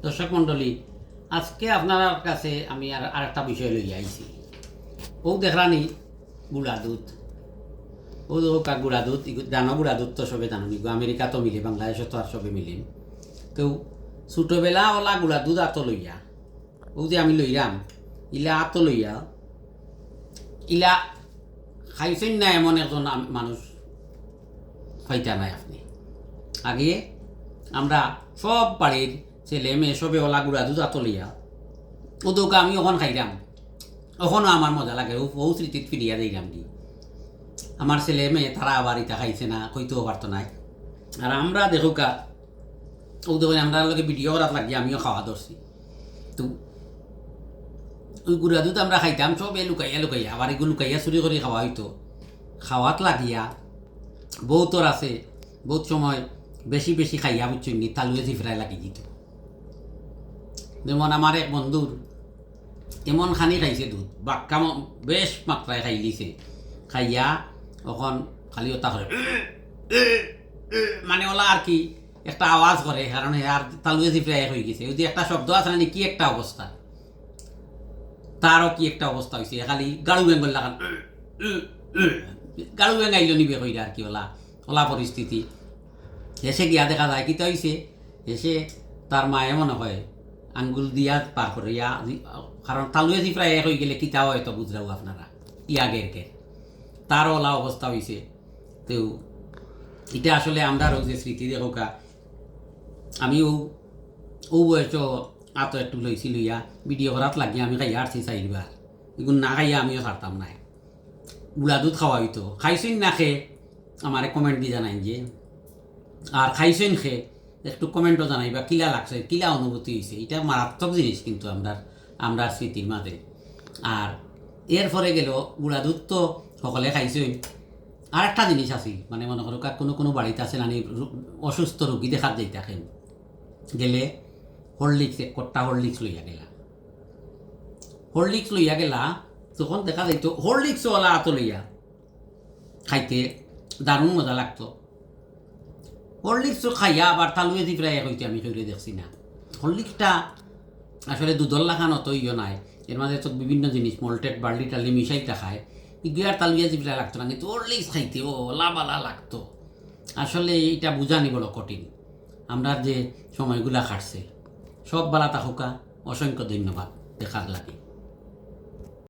দর্শক মণ্ডলী, আজকে আপনার কাছে আমি আর একটা বিষয় লই আইছি। ও দেখরানি গুড়া দুধ, ও গুড়া দুধ জানো, গুড়া দুধ তো সবে জানো, আমেরিকা তো মিলে, বাংলাদেশে তো আর সবে মিলিম। কেউ ছোটোবেলা ওলা গুড়া দুধ আত লইয়া, ও যে আমি লইলাম ইলা আত লইয়া, ইলা খাইছেন না এমন একজন মানুষ হইতা নাই আপনি। আগে আমরা সব বাড়ির ছেলে মেয়ে সবে ওলা গুড়া দুধ আত লইয়া ওদেরকে আমি ওখান খাইলাম, ওখানও আমার মজা লাগে, ও স্মৃতিত ফিরিয়া দিলাম কি। আমার ছেলে মেয়ে তারা আবার ইটা খাইছে না, কইতেও পারতো না। আর আমরা দেখুকা ও দেখুন আমরা লোকে ভিডিও করার লাগিয়ে আমিও খাওয়া ধরছি। তো ওই গুড়া দুধ আমরা খাইতাম সবে লুকাইয়া লুকাইয়া, আবার এগুলো লুকাইয়া চুরি করে খাওয়া হইতো। খাওয়াত লাগিয়া বহুতর আছে, বহুত সময় বেশি বেশি খাইয়া বুঝছেন নি, তালুয়ে জিফরাই লাগি দিত। যেমন আমার এক বন্ধুর এমন খানি খাইছে দুধ, বাক্কা বেশ মাত্রায় খাই লিছে, খাইয়া এখন খালি ওটা করে মানে ওলা আর কি একটা আওয়াজ করে, কারণ আর তালুয়ে জিফরাই হয়ে গেছে। যদি একটা শব্দ আছে না, কি একটা অবস্থা, তারও কি একটা অবস্থা হয়েছে, খালি গাড়ু বেঙ্গল লাগান, গাড়ু বেঙ্গাইল নিবে কইরা আর কি ওলা ওলা পরিস্থিতি। এসে গিয়া দেখা যায় কিতা হয়েছে, এসে তার মায়ে মনে হয় আঙ্গুল দিয়া পার করে, কারণ তালুয়ে যি প্রায় হয়ে গেলে কিতা হয়তো বুঝরাও আপনারা ইয়াগেরকে, তারও ওলা অবস্থা হয়েছে। তো এটা আসলে আমরা যে স্মৃতি দেখা, আমিও ও বয়স আত একটু লইছি, লইয়া ভিডিও করাত লাগিয়ে আমি খাইয়া আসছি চাইবার, এগুলো না খাইয়া আমিও ছাড়তাম না। গুড়া দুধ খাওয়া হইতো, খাইছেন না খে আমার কমেন্ট দিয়ে জানাই যে, আর খাইছেন খে একটু কমেন্টও জানাইবা কিলা লাগছে, কিলা অনুভূতি হয়েছে। এটা মারাত্মক জিনিস কিন্তু আমরা স্মৃতির মাঝে। আর এরপরে গেল গুড়া দুধ তো সকলে খাইছেন। আর একটা জিনিস আছে, মানে মনে করো কোনো কোনো বাড়িতে আছে নানি অসুস্থ রোগী দেখাত যাই থাকেন, গেলে হরলিক্স কট্টা হরলিক্স লইয়া গেলা, তখন দেখা যাইতো হরলিক্সওয়ালা আত লইয়া খাইতে দারুণ মজা লাগতো। হরলিক্স খাইয়া আবার তালুয়ে দি প্রায় হইতে আমি শরীরে দেখছি না। হরলিক্সটা আসলে দুধর লাখানো তো ইয়ে নাই, এর মাঝে তো বিভিন্ন জিনিস মল্টেড বার্লি টালি মিশাইটা খায়, ইগুয়ার তালুয়া যি প্রায় লাগতো না, কিন্তু হরলিক্স খাইতে ও লাবালা লাগতো। আসলে এইটা বুঝানি বড় কঠিন। আমরা যে সময়গুলা কাটছে সব বালা তাহুকা, অসংখ্য ধন্যবাদ দেখার লাগে।